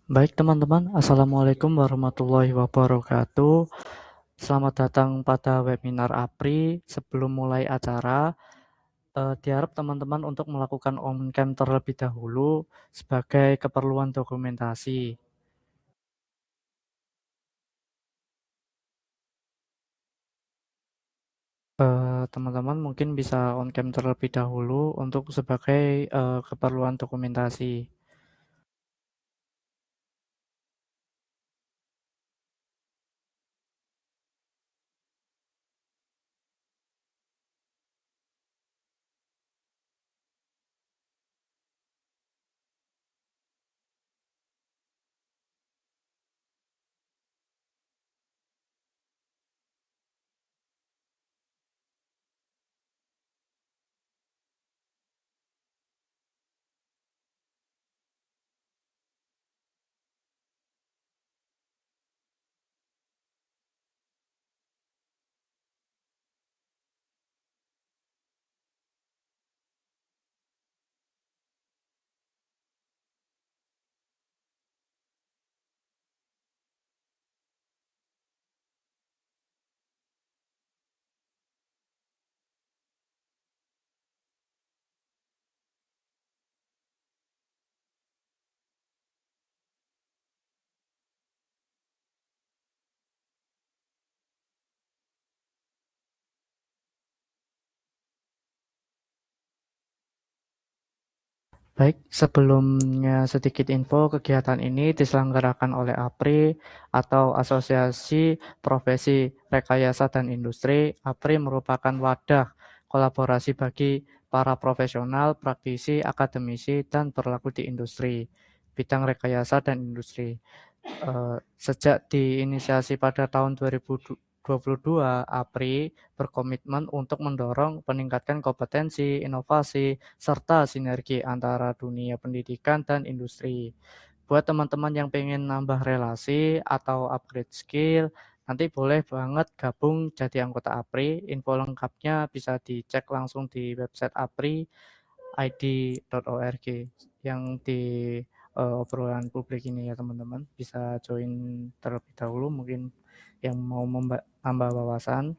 Baik teman-teman, Assalamualaikum warahmatullahi wabarakatuh. Selamat datang pada webinar APRI. Sebelum mulai acara, diharap teman-teman untuk melakukan on-cam terlebih dahulu sebagai keperluan dokumentasi. Teman-teman mungkin bisa on-cam terlebih dahulu untuk sebagai keperluan dokumentasi. Baik, sebelumnya sedikit info, kegiatan ini diselenggarakan oleh APRI atau Asosiasi Profesi Rekayasa dan Industri. APRI merupakan wadah kolaborasi bagi para profesional, praktisi, akademisi, dan berlaku di industri, bidang rekayasa dan industri. Sejak diinisiasi pada tahun 2022, APRI berkomitmen untuk mendorong peningkatan kompetensi, inovasi, serta sinergi antara dunia pendidikan dan industri. Buat teman-teman yang pengen nambah relasi atau upgrade skill, nanti boleh banget gabung jadi anggota APRI. Info lengkapnya bisa dicek langsung di website APRI id.org yang di obrolan publik ini ya teman-teman. Bisa join terlebih dahulu mungkin yang mau nambah wawasan.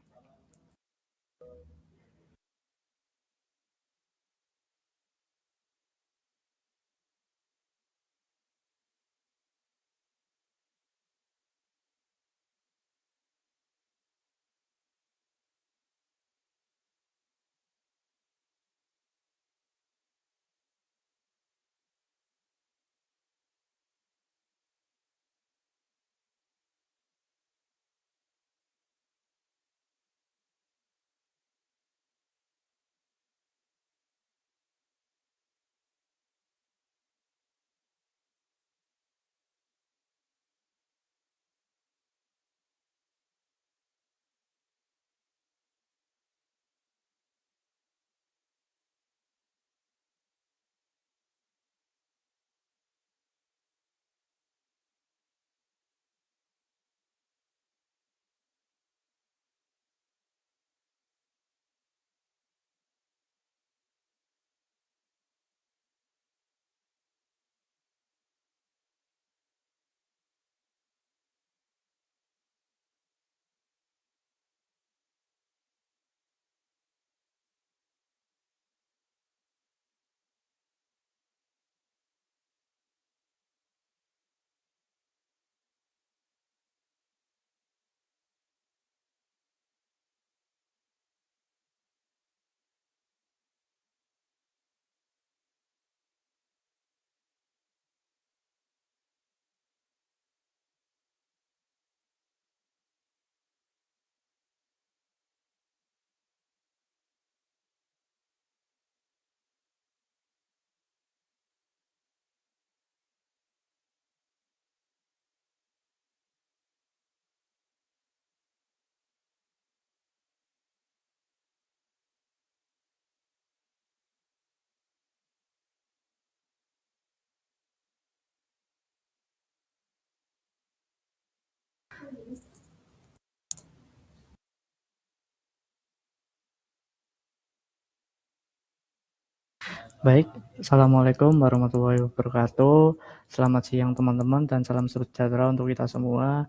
Baik, Assalamualaikum warahmatullahi wabarakatuh. Selamat siang teman-teman dan salam sejahtera untuk kita semua.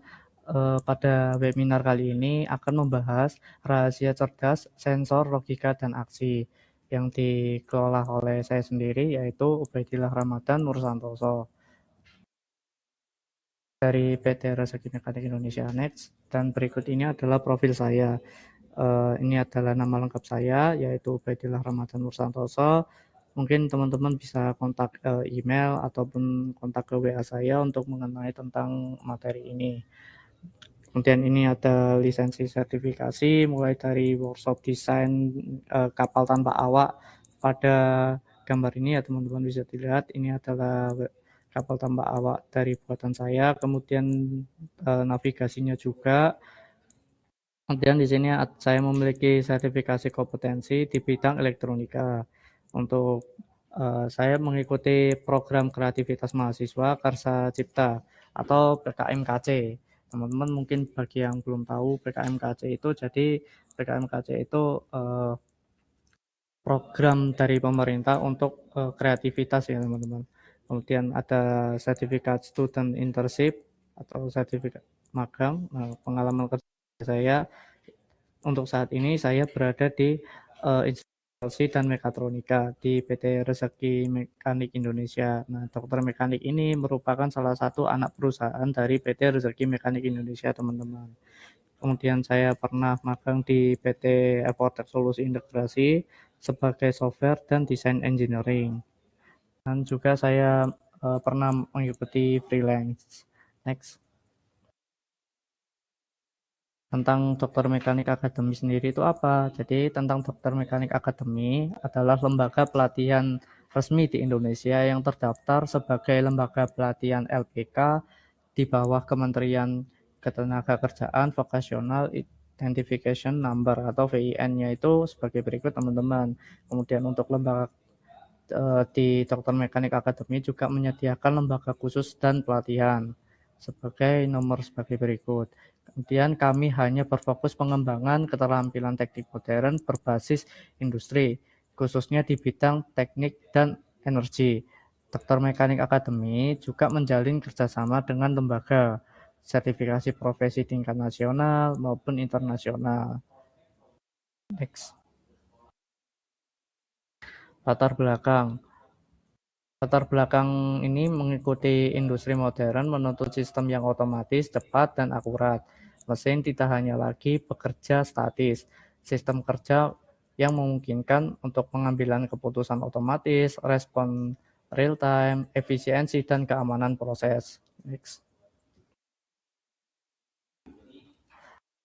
Pada webinar kali ini akan membahas rahasia cerdas, sensor, logika, dan aksi yang dikelola oleh saya sendiri, yaitu Ubaidillah Ramadan Nursantoso dari PT Rezeki Mekanik Indonesia Next. Dan berikut ini adalah profil saya. Ini adalah nama lengkap saya, yaitu Ubaidillah Ramadan Nursantoso. Mungkin teman-teman bisa kontak email ataupun kontak ke WA saya untuk mengenai tentang materi ini. Kemudian ini ada lisensi sertifikasi mulai dari workshop desain kapal tanpa awak. Pada gambar ini ya teman-teman bisa dilihat, ini adalah kapal tanpa awak dari buatan saya. Kemudian navigasinya juga. Kemudian di sini saya memiliki sertifikasi kompetensi di bidang elektronika. Untuk saya mengikuti program kreativitas mahasiswa Karsa Cipta atau PKMKC. Teman-teman mungkin bagi yang belum tahu PKMKC itu, jadi PKMKC itu program dari pemerintah untuk kreativitas ya teman-teman. Kemudian ada sertifikat student internship atau sertifikat magang. Pengalaman kerja saya untuk saat ini saya berada di instalasi dan mekatronika di PT Rezeki Mekanik Indonesia. Nah, dokter mekanik ini merupakan salah satu anak perusahaan dari PT Rezeki Mekanik Indonesia, teman-teman. Kemudian saya pernah magang di PT Evotek Solusi Integrasi sebagai software dan desain engineering. Dan juga saya pernah mengikuti freelance. Next. Tentang Dokter Mekanik Akademi sendiri itu apa? Jadi tentang Dokter Mekanik Akademi adalah lembaga pelatihan resmi di Indonesia yang terdaftar sebagai lembaga pelatihan LPK di bawah Kementerian Ketenagakerjaan Vocational Identification Number atau VIN-nya itu sebagai berikut teman-teman. Kemudian untuk lembaga di Dokter Mekanik Akademi juga menyediakan lembaga khusus dan pelatihan sebagai nomor sebagai berikut. Kemudian kami hanya berfokus pengembangan keterampilan teknik modern berbasis industri, khususnya di bidang teknik dan energi. Dokter Mekanik Akademi juga menjalin kerjasama dengan lembaga sertifikasi profesi tingkat nasional maupun internasional. Next. Latar belakang. Latar belakang ini mengikuti industri modern menuntut sistem yang otomatis, cepat, dan akurat. Mesin tidak hanya lagi bekerja statis. Sistem kerja yang memungkinkan untuk pengambilan keputusan otomatis, respon real time, efisiensi, dan keamanan proses. Next.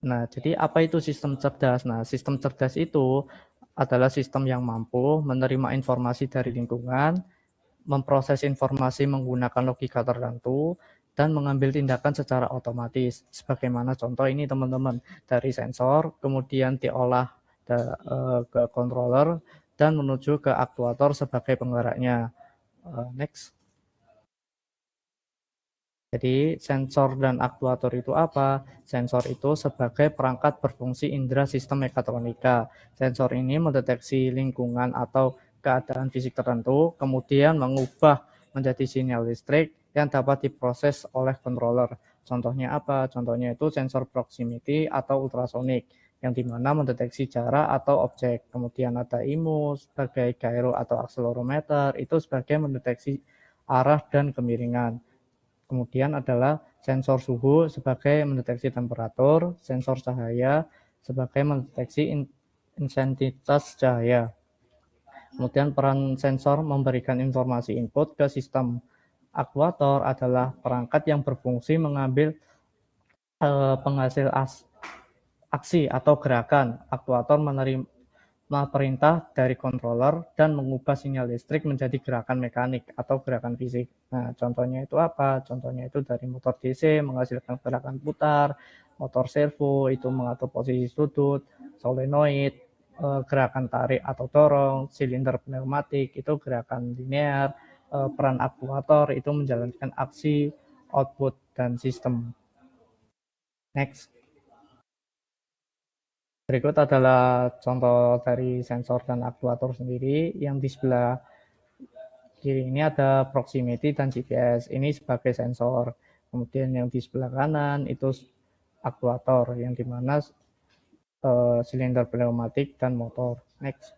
Nah, jadi apa itu sistem cerdas? Nah, sistem cerdas itu adalah sistem yang mampu menerima informasi dari lingkungan, memproses informasi menggunakan logika tertentu, dan mengambil tindakan secara otomatis. Sebagaimana contoh ini teman-teman, dari sensor, kemudian diolah ke controller, dan menuju ke aktuator sebagai penggeraknya. Next. Jadi sensor dan aktuator itu apa? Sensor itu sebagai perangkat berfungsi indera sistem mekatronika. Sensor ini mendeteksi lingkungan atau keadaan fisik tertentu, kemudian mengubah menjadi sinyal listrik yang dapat diproses oleh controller. Contohnya apa? Contohnya itu sensor proximity atau ultrasonik, yang dimana mendeteksi jarak atau objek. Kemudian ada IMU sebagai gyro atau accelerometer, itu sebagai mendeteksi arah dan kemiringan. Kemudian adalah sensor suhu sebagai mendeteksi temperatur, sensor cahaya sebagai mendeteksi intensitas cahaya. Kemudian peran sensor memberikan informasi input ke sistem. Aktuator adalah perangkat yang berfungsi mengambil penghasil aksi atau gerakan. Aktuator menerima perintah dari controller dan mengubah sinyal listrik menjadi gerakan mekanik atau gerakan fisik. Nah, contohnya itu apa? Contohnya itu dari motor DC menghasilkan gerakan putar, motor servo itu mengatur posisi sudut, solenoid, gerakan tarik atau dorong, silinder pneumatik itu gerakan linear, peran aktuator itu menjalankan aksi, output, dan sistem. Next. Berikut adalah contoh dari sensor dan aktuator sendiri. Yang di sebelah Kiri ini ada proximity dan GPS, ini sebagai sensor. Kemudian yang di sebelah kanan itu aktuator, yang dimana silinder pneumatik dan motor. Next.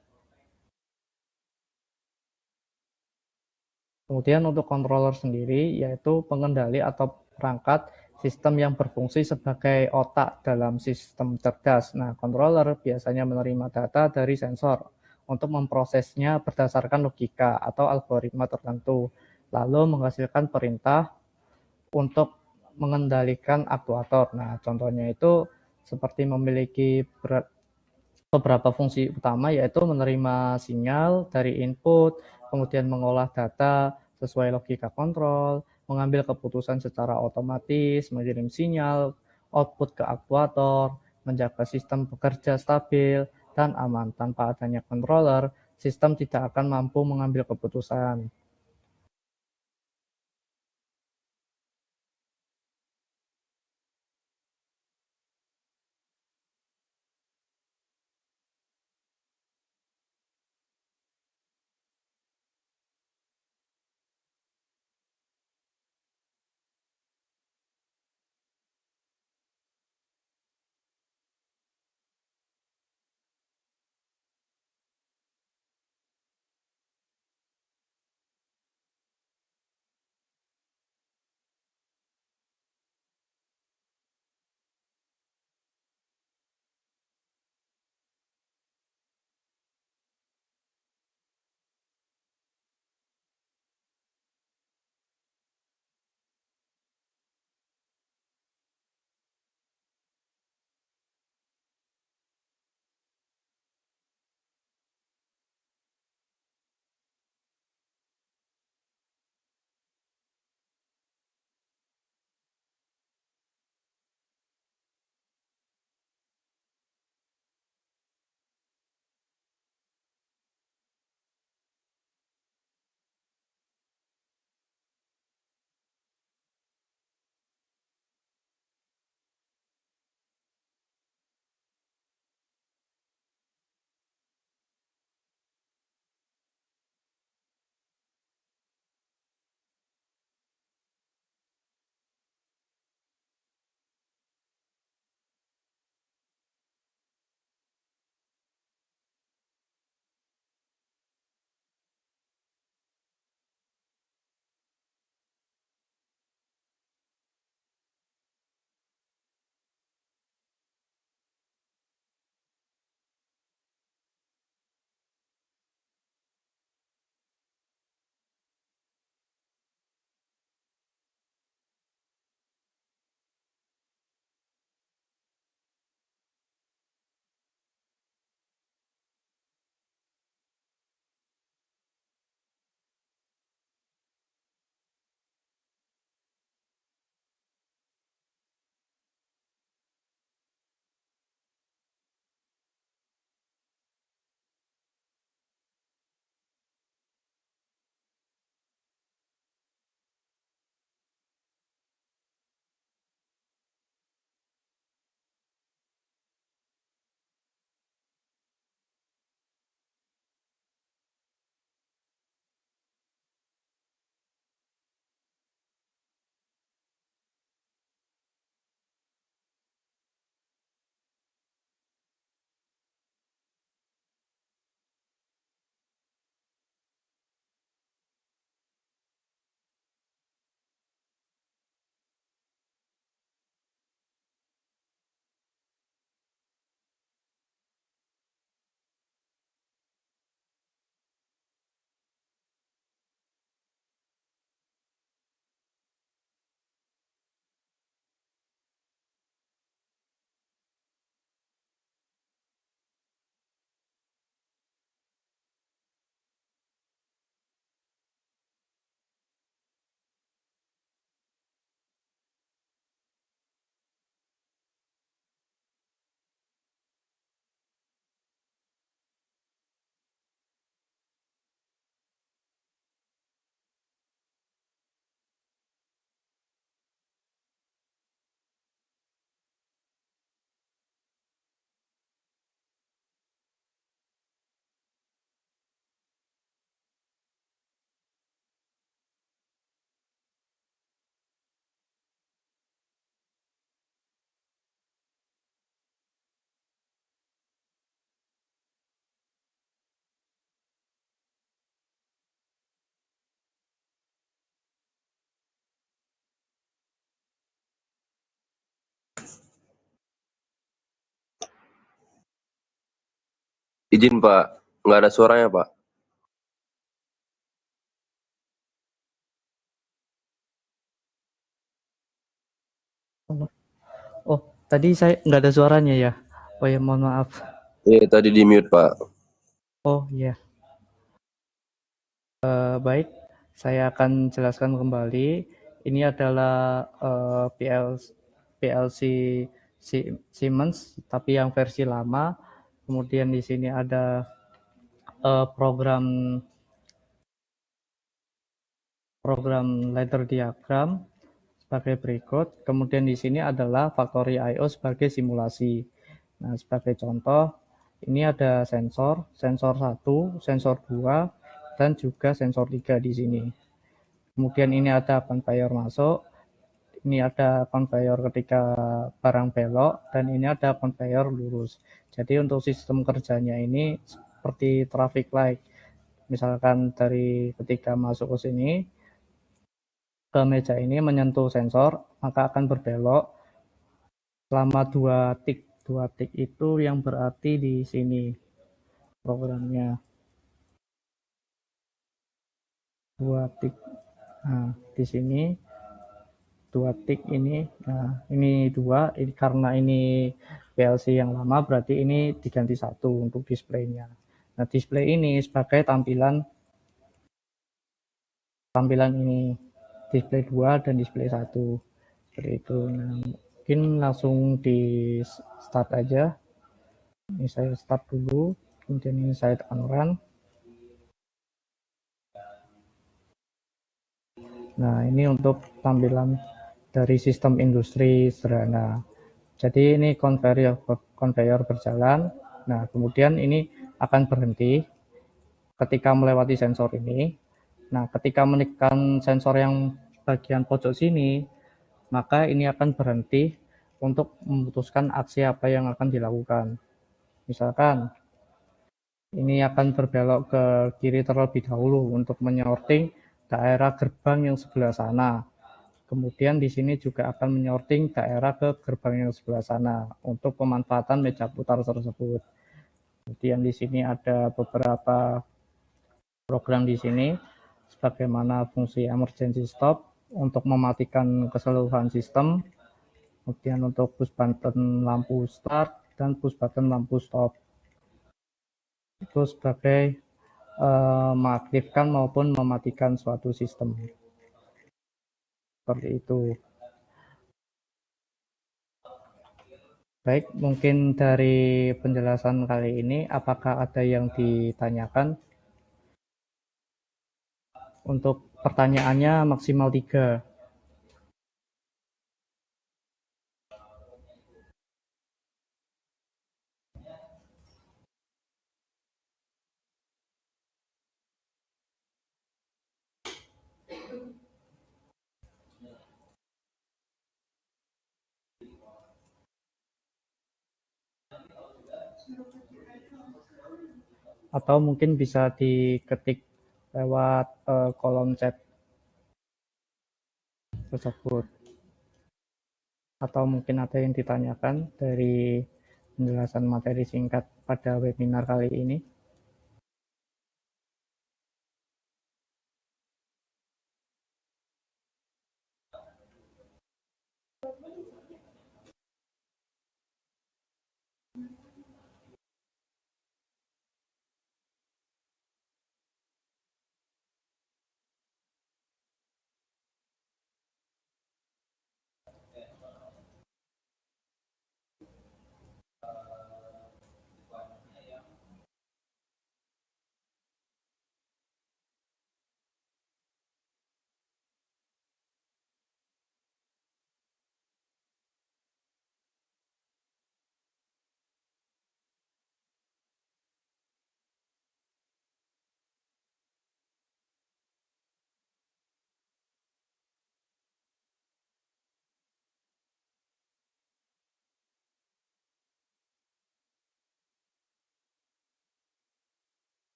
Kemudian untuk controller sendiri, yaitu pengendali atau perangkat sistem yang berfungsi sebagai otak dalam sistem cerdas. Nah, controller biasanya menerima data dari sensor untuk memprosesnya berdasarkan logika atau algoritma tertentu, lalu menghasilkan perintah untuk mengendalikan aktuator. Nah, contohnya itu seperti memiliki beberapa fungsi utama, yaitu menerima sinyal dari input, kemudian mengolah data sesuai logika kontrol, mengambil keputusan secara otomatis, mengirim sinyal output ke aktuator, menjaga sistem bekerja stabil dan aman. Tanpa adanya controller, sistem tidak akan mampu mengambil keputusan. Izin Pak, nggak ada suaranya Pak. Oh, tadi saya nggak ada suaranya ya. Oh ya, mohon maaf. Iya, tadi di mute Pak. Oh iya. Baik, saya akan jelaskan kembali. Ini adalah PLC Siemens, tapi yang versi lama. Kemudian di sini ada program ladder diagram sebagai berikut. Kemudian di sini adalah factory I/O sebagai simulasi. Nah, sebagai contoh, ini ada sensor 1, sensor 2, dan juga sensor 3 di sini. Kemudian ini ada conveyor masuk, ini ada conveyor ketika barang belok, dan ini ada conveyor lurus. Jadi untuk sistem kerjanya ini seperti traffic light. Misalkan dari ketika masuk ke sini, ke meja ini menyentuh sensor, maka akan berbelok selama 2 tik. 2 tik itu yang berarti di sini programnya 2 tik. Nah, di sini 2 tik ini, nah ini 2, ini karena ini PLC yang lama berarti ini diganti 1 untuk displaynya. Nah, display ini sebagai tampilan ini display 2 dan display 1 seperti itu. Nah, mungkin langsung di start aja. Ini saya start dulu, kemudian ini saya tekan run. Nah, ini untuk tampilan dari sistem industri sederhana. Jadi ini conveyor berjalan. Nah, kemudian ini akan berhenti ketika melewati sensor ini. Nah, ketika menekan sensor yang bagian pojok sini, maka ini akan berhenti untuk memutuskan aksi apa yang akan dilakukan. Misalkan ini akan berbelok ke kiri terlebih dahulu untuk menyorting daerah gerbang yang sebelah sana. Kemudian di sini juga akan menyorting daerah ke gerbang yang sebelah sana untuk pemanfaatan meja putar tersebut. Kemudian di sini ada beberapa program di sini, sebagaimana fungsi emergency stop untuk mematikan keseluruhan sistem, kemudian untuk push button lampu start dan push button lampu stop. Itu sebagai mengaktifkan maupun mematikan suatu sistem. Seperti itu. Baik, mungkin dari penjelasan kali ini, apakah ada yang ditanyakan? Untuk pertanyaannya maksimal 3. Atau mungkin bisa diketik lewat kolom chat tersebut. Atau mungkin ada yang ditanyakan dari penjelasan materi singkat pada webinar kali ini.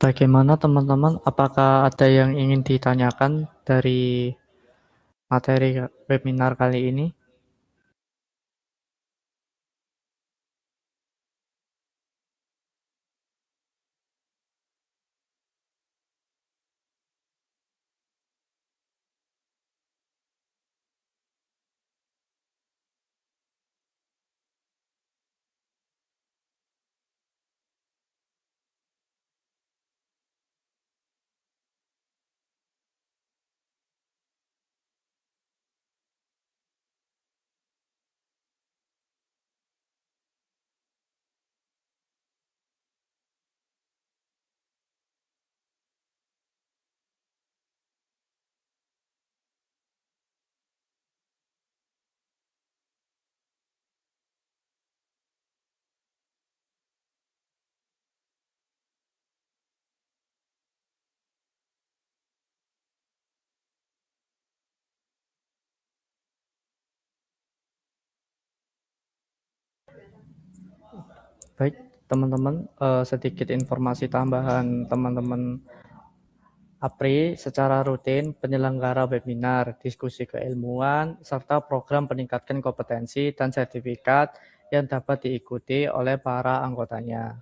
Bagaimana teman-teman? Apakah ada yang ingin ditanyakan dari materi webinar kali ini? Baik, teman-teman, sedikit informasi tambahan teman-teman APRI secara rutin penyelenggara webinar, diskusi keilmuan, serta program peningkatan kompetensi dan sertifikat yang dapat diikuti oleh para anggotanya.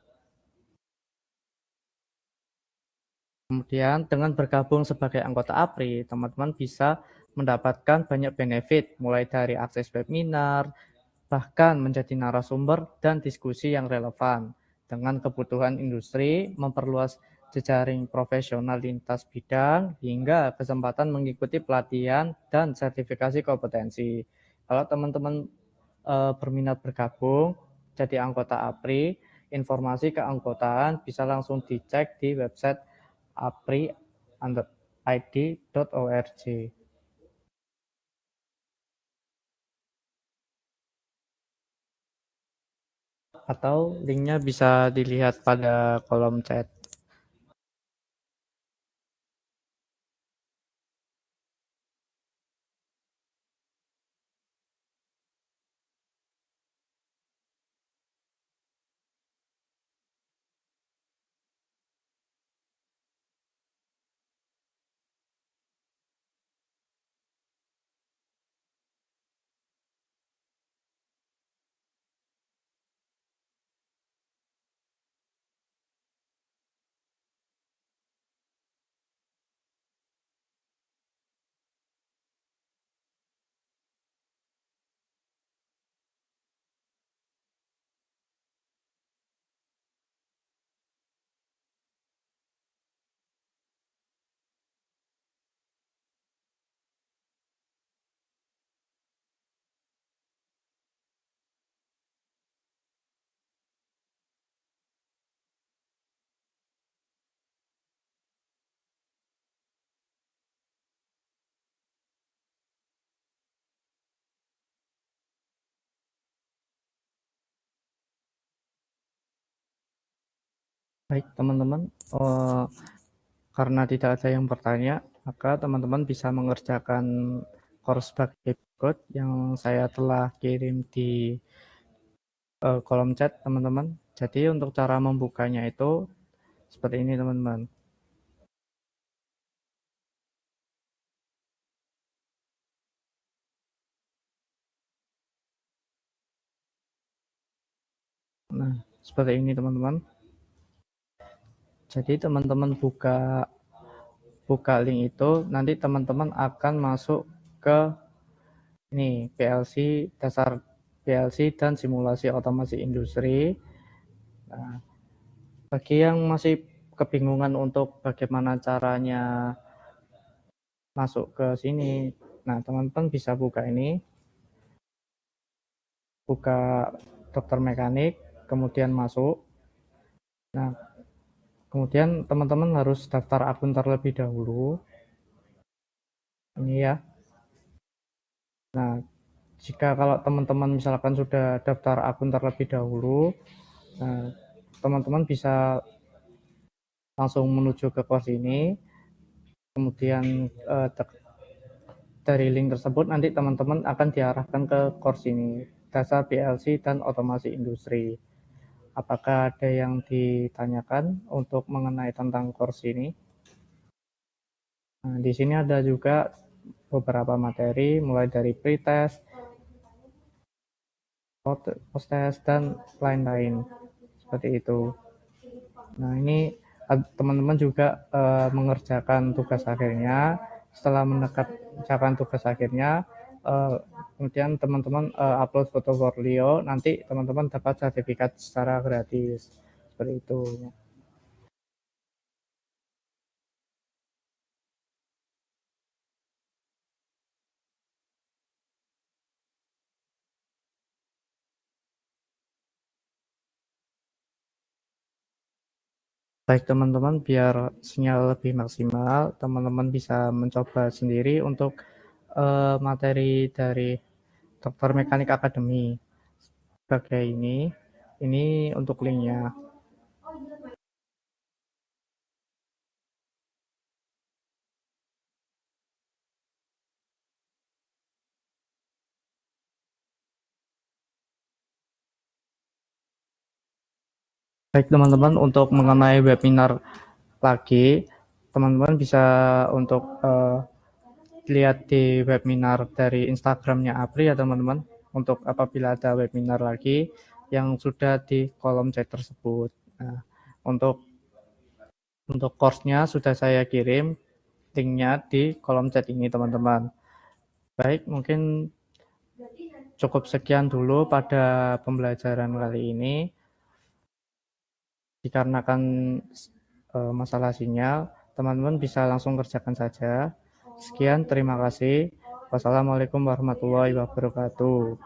Kemudian dengan bergabung sebagai anggota APRI, teman-teman bisa mendapatkan banyak benefit mulai dari akses webinar, bahkan menjadi narasumber dan diskusi yang relevan dengan kebutuhan industri, memperluas jejaring profesional lintas bidang, hingga kesempatan mengikuti pelatihan dan sertifikasi kompetensi. Kalau teman-teman berminat bergabung jadi anggota APRI, informasi keanggotaan bisa langsung dicek di website apri.id.org. Atau linknya bisa dilihat pada kolom chat. Baik, teman-teman, karena tidak ada yang bertanya, maka teman-teman bisa mengerjakan course sebagai berikut yang saya telah kirim di kolom chat, teman-teman. Jadi untuk cara membukanya itu seperti ini, teman-teman. Nah, seperti ini, teman-teman. Jadi teman-teman buka link itu, nanti teman-teman akan masuk ke ini PLC, dasar PLC dan simulasi otomasi industri. Nah, bagi yang masih kebingungan untuk bagaimana caranya masuk ke sini, nah teman-teman bisa buka ini, buka dokter mekanik, kemudian masuk. Nah, kemudian teman-teman harus daftar akun terlebih dahulu. Ini ya. Nah, jika kalau teman-teman misalkan sudah daftar akun terlebih dahulu, nah, teman-teman bisa langsung menuju ke course ini, kemudian dari link tersebut nanti teman-teman akan diarahkan ke course ini, dasar PLC dan otomasi industri. Apakah ada yang ditanyakan untuk mengenai tentang course ini? Nah, di sini ada juga beberapa materi, mulai dari pretest, post-test, dan lain-lain. Seperti itu. Nah, ini teman-teman juga mengerjakan tugas akhirnya. Setelah mengerjakan tugas akhirnya, kemudian teman-teman upload portofolio, nanti teman-teman dapat sertifikat secara gratis. Seperti itu. Baik teman-teman, biar sinyal lebih maksimal, teman-teman bisa mencoba sendiri untuk materi dari Dokter Mekanik Akademi sebagai ini untuk linknya. Baik teman-teman, untuk mengenai webinar lagi, teman-teman bisa untuk lihat di webinar dari Instagramnya Apri ya teman-teman, untuk apabila ada webinar lagi yang sudah di kolom chat tersebut. Nah, untuk course-nya sudah saya kirim linknya di kolom chat ini teman-teman. Baik, mungkin cukup sekian dulu pada pembelajaran kali ini. Dikarenakan masalah sinyal, teman-teman bisa langsung kerjakan saja. Sekian, terima kasih. Wassalamualaikum warahmatullahi wabarakatuh.